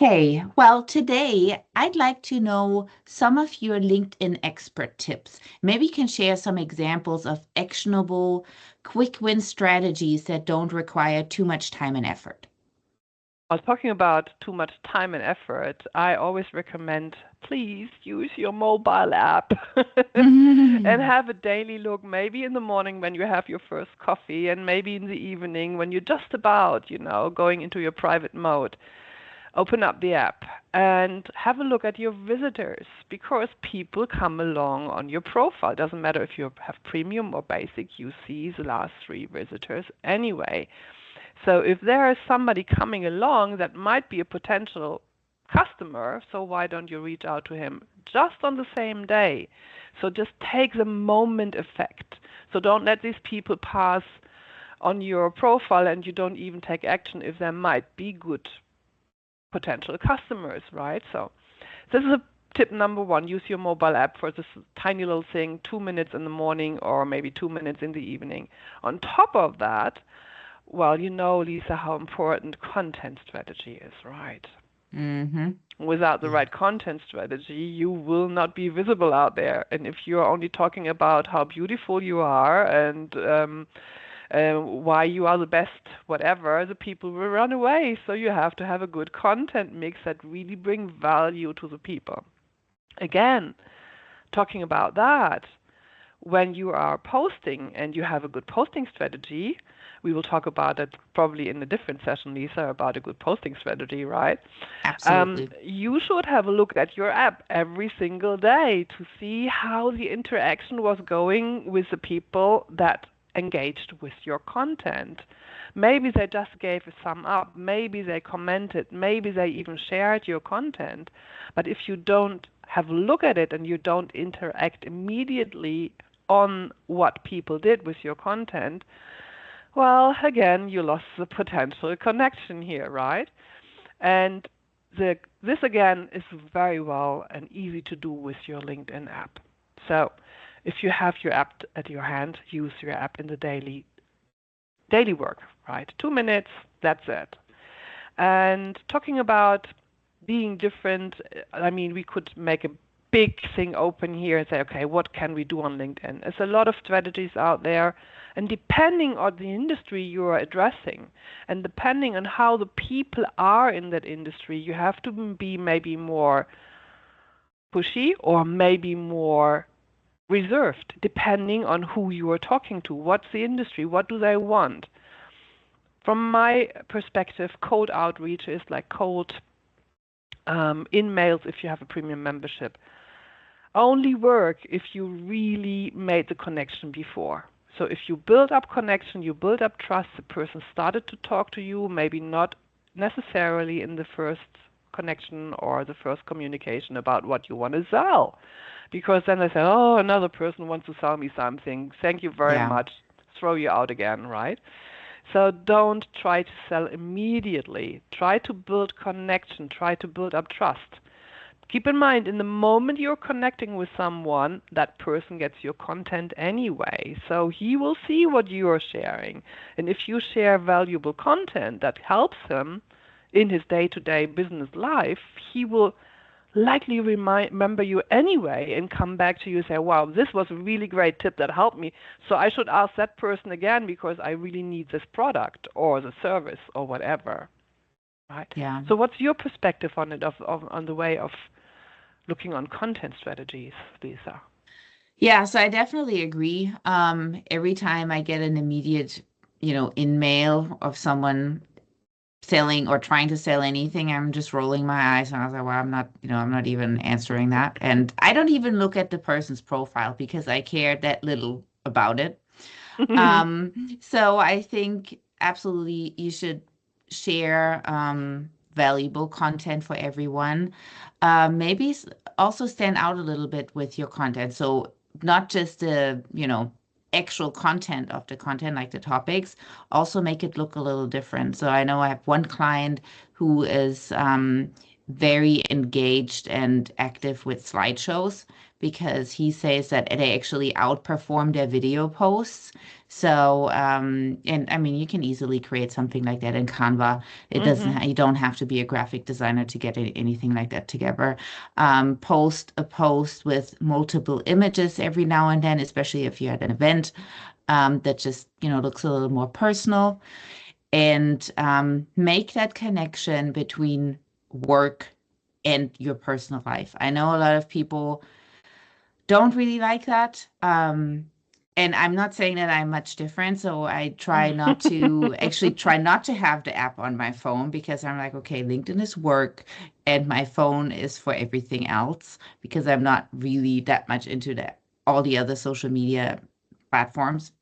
Hey, well, today I'd like to know some of your LinkedIn expert tips. Maybe you can share some examples of actionable, quick win strategies that don't require too much time and effort. I was talking about too much time and effort. I always recommend please use your mobile app and have a daily look, maybe in the morning when you have your first coffee, and maybe in the evening when you're just about, going into your private mode. Open up the app and have a look at your visitors because people come along on your profile. Doesn't matter if you have premium or basic, you see the last three visitors anyway. So if there is somebody coming along that might be a potential customer, so why don't you reach out to him just on the same day? So just take the moment effect. So don't let these people pass on your profile and you don't even take action if there might be good potential customers, right? So this is a tip number one. Use your mobile app for this tiny little thing, 2 minutes in the morning or maybe 2 minutes in the evening. On top of that, well, you know, Lisa, how important content strategy is, right? Mm-hmm. Without the Yeah. right content strategy, you will not be visible out there. And if you're only talking about how beautiful you are and why you are the best, whatever, the people will run away. So you have to have a good content mix that really bring value to the people. Again, talking about that, when you are posting and you have a good posting strategy, we will talk about it probably in a different session, Lisa, about a good posting strategy, right? Absolutely. You should have a look at your app every single day to see how the interaction was going with the people that engaged with your content. Maybe they just gave a thumb up, maybe they commented, maybe they even shared your content. But if you don't have a look at it and you don't interact immediately on what people did with your content, well, again, you lost the potential connection here, right? And this again is very well and easy to do with your LinkedIn app. So if you have your app at your hand, use your app in the daily work, right? 2 minutes, that's it. And talking about being different, I mean, we could make a big thing open here and say, okay, what can we do on LinkedIn? There's a lot of strategies out there, and depending on the industry you are addressing, and depending on how the people are in that industry, you have to be maybe more pushy or maybe more reserved, depending on who you are talking to. What's the industry? What do they want? From my perspective, cold outreach is like cold in mails if you have a premium membership. Only work if you really made the connection before. So if you build up connection, you build up trust, the person started to talk to you, maybe not necessarily in the first connection or the first communication about what you want to sell. Because then they say, oh, another person wants to sell me something. Thank you very Yeah. much. Throw you out again, right? So don't try to sell immediately. Try to build connection. Try to build up trust. Keep in mind, in the moment you're connecting with someone, that person gets your content anyway. So he will see what you are sharing. And if you share valuable content that helps him in his day-to-day business life, he will likely remember you anyway and come back to you and say, wow, this was a really great tip that helped me. So I should ask that person again because I really need this product or the service or whatever. Right? Yeah. So what's your perspective on it, on the way of looking on content strategies, Lisa? Yeah, so I definitely agree. Every time I get an immediate, in mail of someone selling or trying to sell anything, I'm just rolling my eyes and I was like, well, I'm not even answering that. And I don't even look at the person's profile because I care that little about it. So I think absolutely you should share valuable content for everyone. Maybe also stand out a little bit with your content. So not just the, actual content of the content, like the topics, also make it look a little different. So I know I have one client who is very engaged and active with slideshows because he says that they actually outperform their video posts. So, and I mean, you can easily create something like that in Canva. It doesn't, Mhm. you don't have to be a graphic designer to get anything like that together. Post a post with multiple images every now and then, especially if you're at an event, that just, looks a little more personal, and make that connection between work and your personal life. I know a lot of people don't really like that. And I'm not saying that I'm much different. So I try not to have the app on my phone because I'm like, okay, LinkedIn is work and my phone is for everything else because I'm not really that much into all the other social media platforms.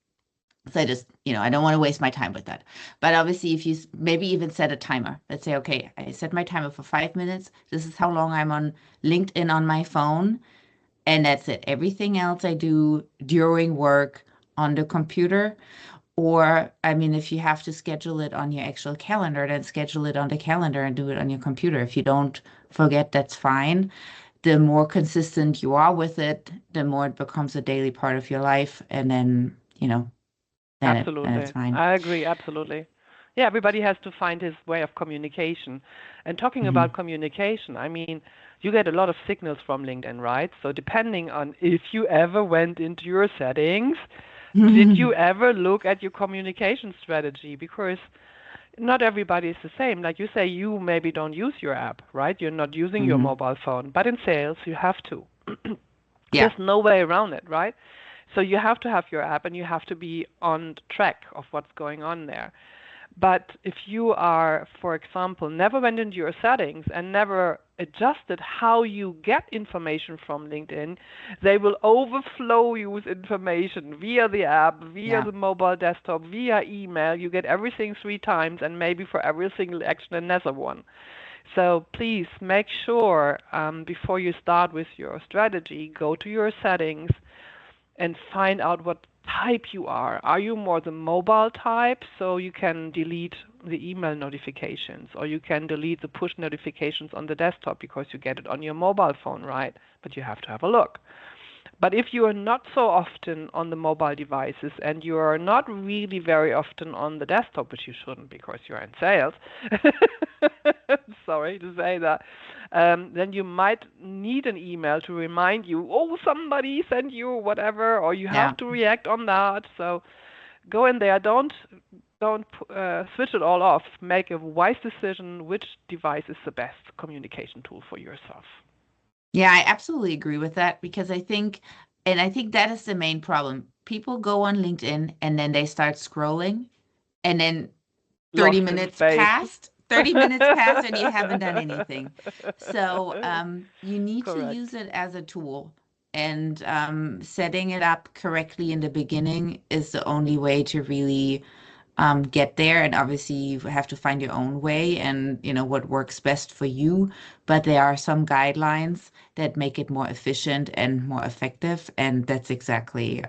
So I just, I don't want to waste my time with that. But obviously, if you maybe even set a timer, let's say, okay, I set my timer for 5 minutes. This is how long I'm on LinkedIn on my phone. And that's it. Everything else I do during work on the computer. Or, I mean, if you have to schedule it on your actual calendar, then schedule it on the calendar and do it on your computer. If you don't forget, that's fine. The more consistent you are with it, the more it becomes a daily part of your life. And then, then it's Absolutely. fine. I agree, absolutely. Yeah, everybody has to find his way of communication. And talking Hmm. about communication, I mean, you get a lot of signals from LinkedIn, right? So depending on if you ever went into your settings, did you ever look at your communication strategy? Because not everybody is the same. Like you say, you maybe don't use your app, right? You're not using your Hmm. mobile phone, but in sales, you have to. Yeah, There's no way around it, right? So you have to have your app and you have to be on track of what's going on there. But if you are, for example, never went into your settings and never adjusted how you get information from LinkedIn, they will overflow you with information via the app, via yeah, the mobile desktop, via email. You get everything 3 times and maybe for every single action another one. So please make sure before you start with your strategy, go to your settings and find out what type you are. Are you more the mobile type, so you can delete the email notifications, or you can delete the push notifications on the desktop because you get it on your mobile phone, right? But you have to have a look. But if you are not so often on the mobile devices and you are not really very often on the desktop, which you shouldn't because you're in sales, sorry to say that, then you might need an email to remind you, oh, somebody sent you whatever, or you yeah. have to react on that. So go in there. Don't switch it all off. Make a wise decision which device is the best communication tool for yourself. Yeah, I absolutely agree with that because I think that is the main problem. People go on LinkedIn and then they start scrolling, and then 30 Lost in minutes space. passed, 30 minutes passed and you haven't done anything. So you need to use Correct. it as a tool. And setting it up correctly in the beginning is the only way to really get there. And obviously, you have to find your own way and what works best for you. But there are some guidelines that make it more efficient and more effective. And that's exactly,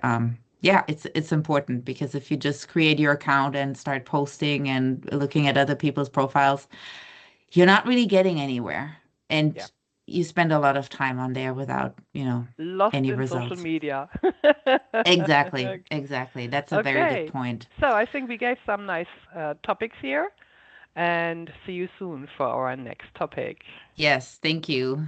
yeah, it's important because if you just create your account and start posting and looking at other people's profiles, you're not really getting anywhere. Yeah. And you spend a lot of time on there without, Lost any in social results. media. Exactly, exactly. That's a very good Okay. point. So I think we gave some nice topics here and see you soon for our next topic. Yes, thank you.